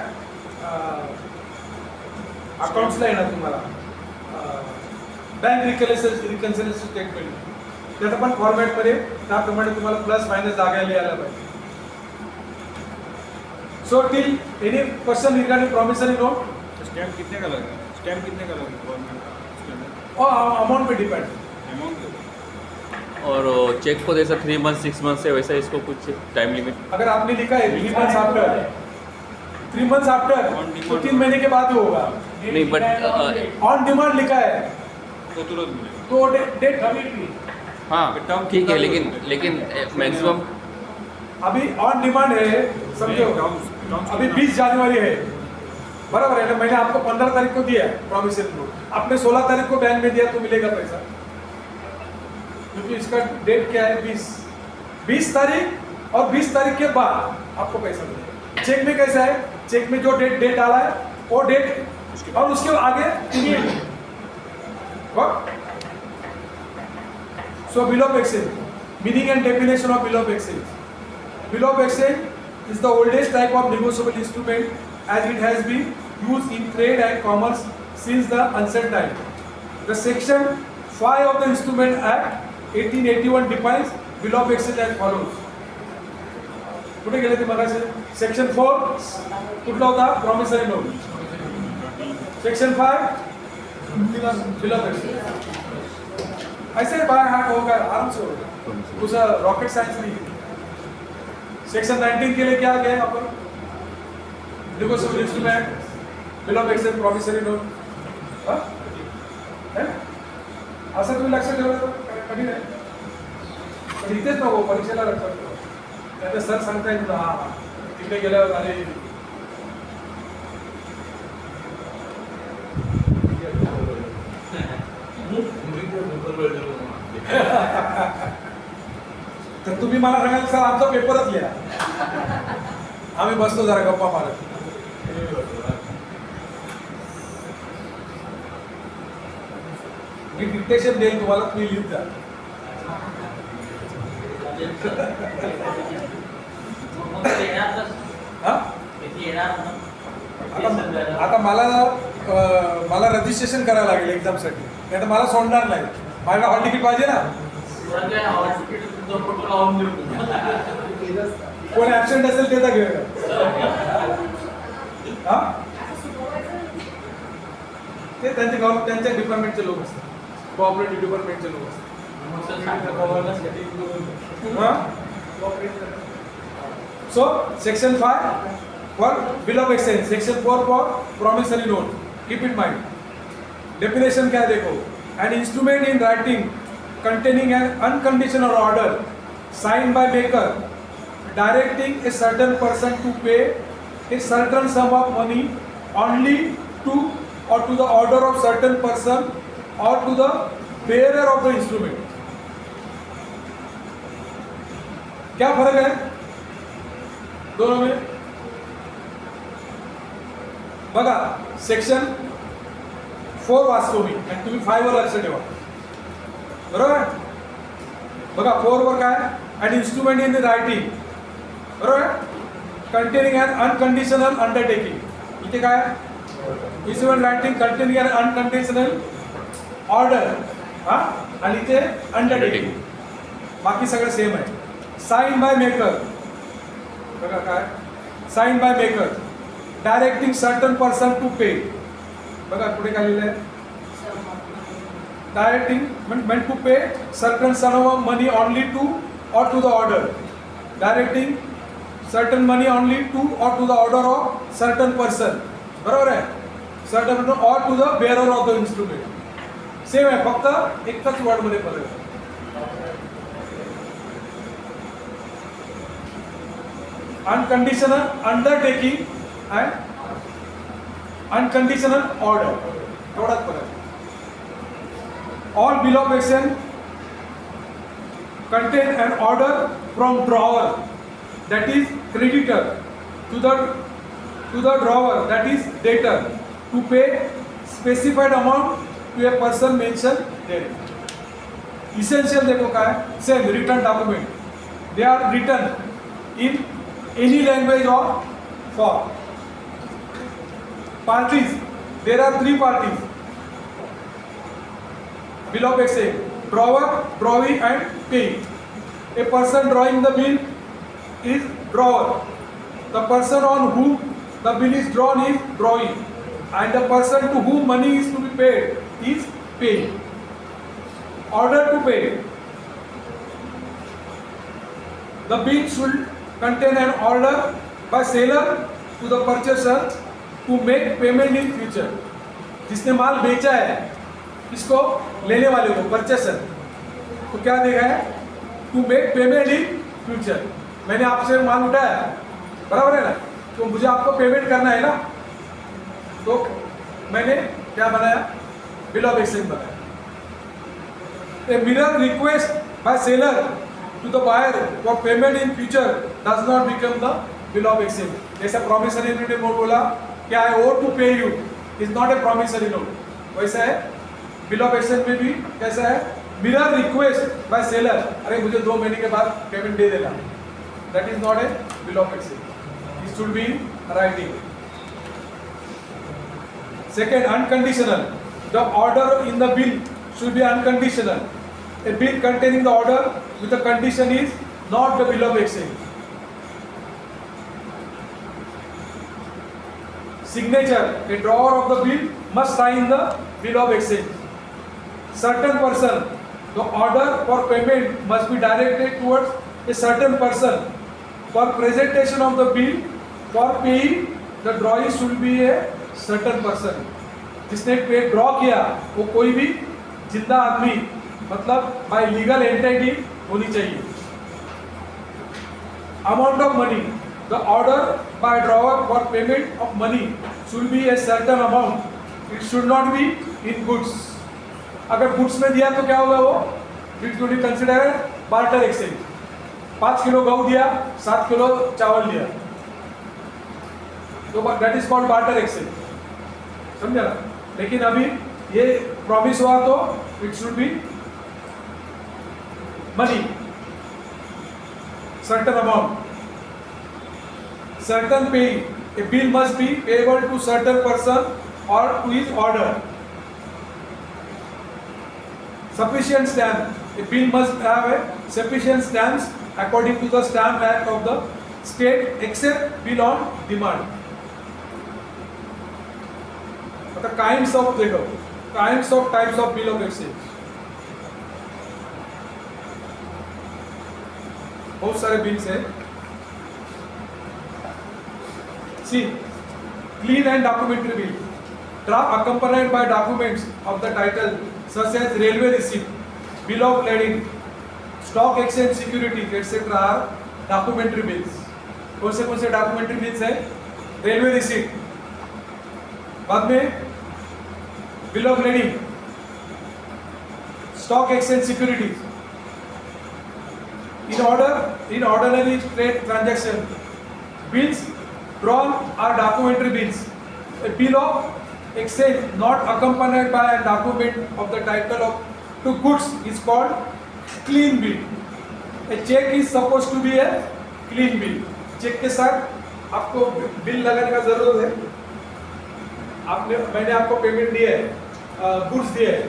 अकाउंट्सला येणार तुम्हाला बँक रिकन्सिलेशन स्टेटमेंट, त्याचा पण फॉर्मॅट मध्ये त्याप्रमाणे तुम्हाला प्लस मायनस जागा लिहायला पाहिजे. So till any question regarding promissory note? Stamp कितने का लगेगा? स्टैम्प कितने का लगेगा? और अमाउंट पे डिपेंड. और चेक को जैसा 3 मंथ 6 मंथ से वैसा इसको कुछ टाइम लिमिट? अगर आपने लिखा है 3 मंथ्स आफ्टर, 3 मंथ्स आफ्टर तो 3 महीने के बाद ही होगा. नहीं बट ऑन डिमांड लिखा है तो तुरंत मिलेगा. तो डेट हाँ ठीक है, लेकिन मैक्सिमम अभी ऑन डिमांड है, समझो. अभी 20 जनवरी है, बराबर है ना? मैंने आपको 15 तारीख को दिया प्रॉमिसरी नोट, आपने 16 तारीख को बैंक में दिया तो मिलेगा पैसा, क्योंकि इसका डेट क्या है 20 तारीख और 20 तारीख के बाद आपको पैसा मिलेगा. चेक में कैसा है? चेक में जो डेट डाला है वो डेट और उसके आगे so bill of exchange, meaning end definition of bill of exchange. Bill of exchange is the oldest type of negotiable instrument as it has been used in trade and commerce since the ancient time. The section 5 of the Instrument Act 1881 defines bill of exchange as follows. कुठे गेले ते मगाशी? Section 4 कुठला होता? Promissory note. Section 5 bill of exchange. ऐसे by heart होगा, आराम से होगा, कुछ रॉकेट साइंस नहीं. सेक्शन 19 के लिए क्या गया यहाँ पर? Negotiable instrument, bill of exchange, promissory note. असं तुम्ही लक्षात ठेवलं तर कधी नाही, पण इथेच नको, परीक्षेला लक्षात ठेवा. त्याचं सर सांगताय तुला हा तिकडे गेल्यावर अरे तर तुम्ही मला सांगाल सर आमचा पेपरच लिहा, आम्ही बसतो जरा गप्पा मारत. मी डिक्टेशन देईल तुम्हाला, तुम्ही लिहित जा. हा? आता मला रजिस्ट्रेशन करायला लागेल एक्झामसाठी, नाही तर मला सोडणार नाही. माझ्या हॉल तिकीट पाहिजे ना. कोण ऍबसेंट असेल त्याचा घेऊया. हा ते त्यांच्या डिपार्टमेंटचे लोक असतात, कोऑपरेटिव्ह डिपार्टमेंटचे लोक असतात. So section 5 for bill of exchange, section 4 for promissory note. Keep it mind. Definition क्या है देखो? An instrument in writing containing an unconditional order signed by maker directing a certain person to pay a certain sum of money only to or to the order of certain person or to the bearer of the instrument. क्या फर्क है दोनों में? बघा section 4 वाचतो मी आणि तुम्ही 5 वर लक्ष ठेवा, बरोबर? बघा 4 वर काय? अन इन्स्ट्रुमेंट इन द रायटिंग, बरोबर? कंटेनिंग अन अनकंडिशनल अंडरटेकिंग. इथे काय? इन्स्ट्रुमेंट रायटिंग कंटेनिंग अन अनकंडिशनल ऑर्डर, हा, आणि इथे अंडरटेकिंग. बाकी सगळं सेम आहे. साइन बाय मेकर, बघा काय? Sign by maker directing certain person to pay. बघा पुढे काय लिहिलं आहे? directing meant to pay certain sum of money only to or to the order, directing certain money only to or to the order of certain person, बरोबर आहे? certain or to the bearer of the instrument. Same आहे, फक्त एकच word मध्ये फरक आहे. Unconditional undertaking and unconditional order, एवढाच फरक आहे. All bill of exchange contain an order from drawer, that is creditor, to the drawer, that is debtor, to pay specified amount to a person mentioned there. Essential देखो क्या है? Same written document. They are written in any language or form. Parties. There are 3 parties. Bill of exchange: drawer, drawee, and payee. A person drawing the bill is drawer. The person on whom the bill is drawn is drawee, and the person to whom money is to be paid is payee. Order to pay: the bill should contain an order by seller to the purchaser to make payment in future. जिसने माल बेचा है इसको लेने वाले को, purchaser तो क्या देगा है? To make payment in future. मैंने आपसे माल उठाया, बराबर है ना, तो मुझे आपको पेमेंट करना है ना, तो मैंने क्या बनाया? बिल ऑफ एक्सचेंज बनाया. A mere request by seller to the buyer for payment in future does not become the bill of exchange. जैसा promissory note ने बोला क्या है? O to pay you is not a promissory note. वैसा है bill of exchange में भी कैसा है? Mere request by seller, अरे मुझे 2 महीने के बाद payment they Dena. That is not a bill of exchange. It should be in writing. Second, unconditional. The order in the bill should be unconditional. A bill containing the order with the condition is not the bill of exchange. Signature: a drawer of the bill must sign the bill of exchange. Certain person: the order for payment must be directed towards a certain person. For presentation of the bill for paying, the drawee should be a certain person. जिसने पे draw KIA वो कोई भी जिंदा आदमी, मतलब bye legal entity होनी चाहिए. Amount of money: the order by drawer for payment of money should be a certain amount. It should not be in goods. अगर goods में दिया तो क्या होगा? वो it should be considered barter exchange. 5 kilo गेहूं दिया, 7 kilo चावल दिया, तो that is called barter exchange. समझा ना? लेकिन अभी ये प्रॉमिस हुआ तो it should be money, certain amount. Certain paying: a bill must be payable to certain person or to his order. Sufficient stamp: a bill must have a sufficient stamps according to the Stamp Act of the state, except bill on demand. The kinds of types of bill of exchange. बहुत सारे bills हैं. See, clean and documentary bill. Draft accompanied by documents of the title such as railway receipt, bill of lading, stock exchange securities, etc. are documentary bills. कौन से documentary bills हैं? Railway receipt, बाद में bill of lading, stock exchange securities. In ordinary trade transaction, bills drawn are documentary bills. A bill of exchange not accompanied by a document of the title of to goods is called clean bill. A check is supposed to be a clean bill. Cheque के साथ आपको bill लगाने का जरूरत है. मैंने आपको payment दिया है, goods दिए है,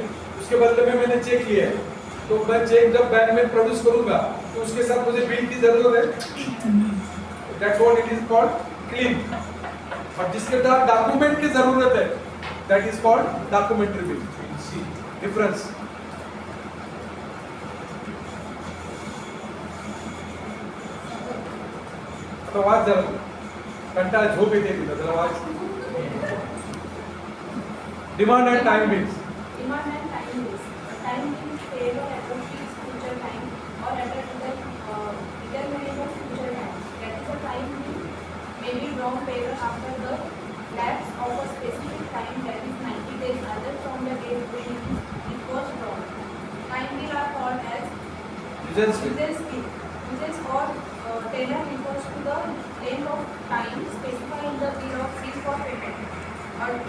उसके बदले में मैंने चेक लिया है, तो मैं चेक जब बैंक में प्रोड्यूस करूंगा तो उसके साथ मुझे बिल की जरूरत है. That's what it is called clean. और जिसके साथ डॉक्यूमेंट की जरूरत है, that is called documentary bill. See difference. तो आवाज जरा कंटाळा झोप येते तिला, जरा आवाज. Demand end time bills. Demand and time bills. Time bill is payable at a fixed future time or at a determinable future time. That is, a time bill may be drawn payable after the lapse of a specific time, that is 90 days other from the date when it was drawn. Time bill are called as Usance fee. Usage or tenor refers to the length of time specified in the bill of fees for payment.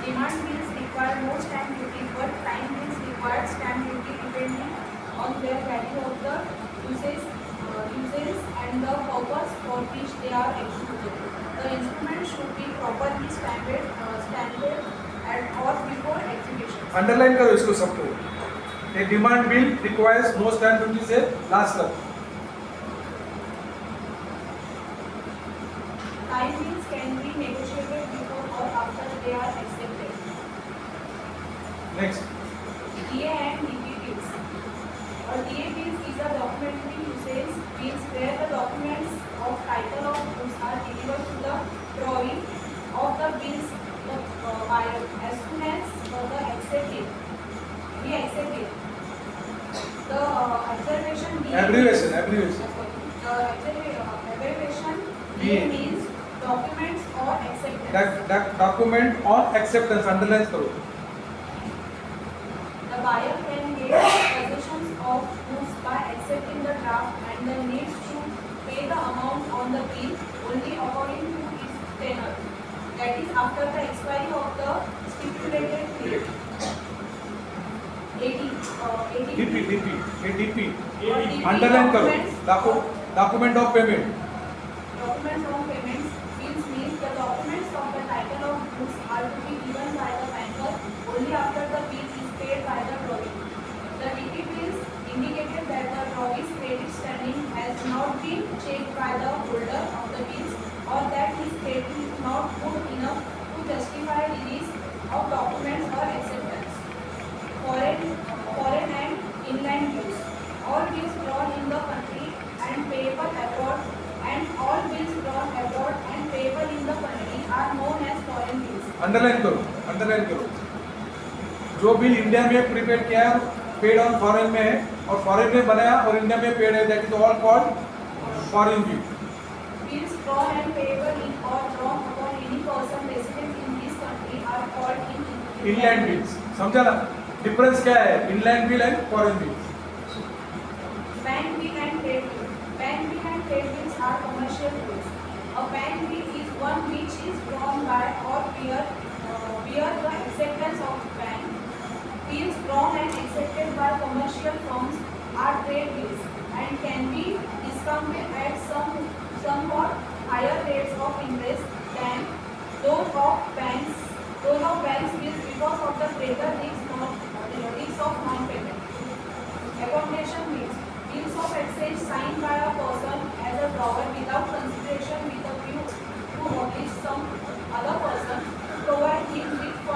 Demand bills require no stamp duty, but time bills require stamp duty depending on their value of the usage and the purpose for which they are executed. The instrument should be properly stamped at or before execution. Underline करो इसको सबको. A demand bill requires no stamp duty say last तक. Time bills can be negotiated before or after they are accepted. Next. DA and DP bills. DA bills is a documentary usage bills where the documents of title of goods are delivered to the drawing of the bills buyer as soon as we accept it. The observation DA Abbreviation. The abbreviation DA means documents or acceptance. Document on acceptance. Underline करो. The buyer can get possession of goods by accepting the draft and then needs to pay the amount on the bill only according to its tenor. That is after the expiry of the stipulated period. DP. Underline करो. Document of payment. Documents of payments bills means the documents of the title of goods are to be given by the banker only after the bill is paid by the drawing. The DP bills indicated that the drawing's credit standing has not been checked by the holder of the bills or that his credit is not good enough to justify release of documents or acceptance. Foreign and inland bills. All bills drawn in the country and payable abroad and all bills drawn abroad and payable in the country are known as foreign bills. Underline करो. जो bill India में prepaid KIA है paid on foreign में है और foreign में बनाया और इंडिया में पेड है, that is all called foreign bill. Bills drawn and payable in or drawn upon any person resident in this country are called inland bills. समझा ना डिफरेंस क्या है inland bill end foreign bill? Bank bill and trade bill. Bank bill and trade bills are commercial bills. A bank bill is one which is drawn by or bear the acceptance of bank. Bills drawn and accepted by commercial firms are trade bills and can be discounted at somewhat higher rates of interest than those of banks bills because of the greater risk of non-payment.